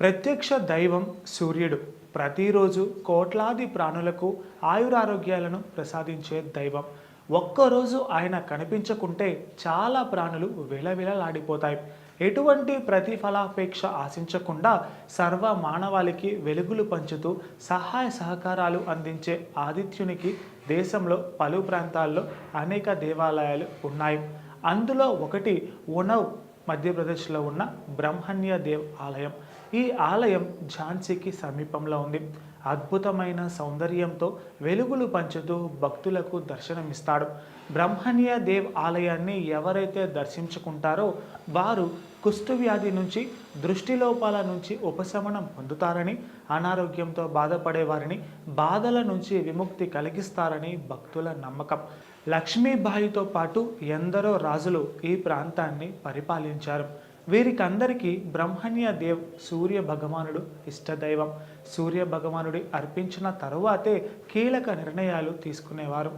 ప్రత్యక్ష దైవం సూర్యుడు ప్రతిరోజు కోట్లాది ప్రాణులకు ఆయురారోగ్యాలను ప్రసాదించే దైవం. ఒక్కరోజు ఆయన కనిపించకుంటే చాలా ప్రాణులు విలవిలలాడిపోతాయి. ఎటువంటి ప్రతిఫలాపేక్ష ఆశించకుండా సర్వ మానవాళికి వెలుగులు పంచుతూ సహాయ సహకారాలు అందించే ఆదిత్యునికి దేశంలో పలు ప్రాంతాల్లో అనేక దేవాలయాలు ఉన్నాయి. అందులో ఒకటి ఉనవ్ మధ్యప్రదేశ్లో ఉన్న బ్రహ్మణ్య దేవ్ ఆలయం. ఈ ఆలయం ఝాన్సీకి సమీపంలో ఉంది. అద్భుతమైన సౌందర్యంతో వెలుగులు పంచుతూ భక్తులకు దర్శనమిస్తాడు. బ్రహ్మణ్య దేవ్ ఆలయాన్ని ఎవరైతే దర్శించుకుంటారో వారు కుష్ఠవ్యాధి నుంచి, దృష్టిలోపాల నుంచి ఉపశమనం పొందుతారని, అనారోగ్యంతో బాధపడే వారిని బాధల నుంచి విముక్తి కలిగిస్తారని భక్తుల నమ్మకం. లక్ష్మీబాయితో పాటు ఎందరో రాజులు ఈ ప్రాంతాన్ని పరిపాలించారు. వీరికందరికీ బ్రహ్మణ్య దేవ్ సూర్య భగవానుడు ఇష్టదైవం. సూర్య భగవానుడి అర్పించిన తరువాతే కీలక నిర్ణయాలు తీసుకునేవారు.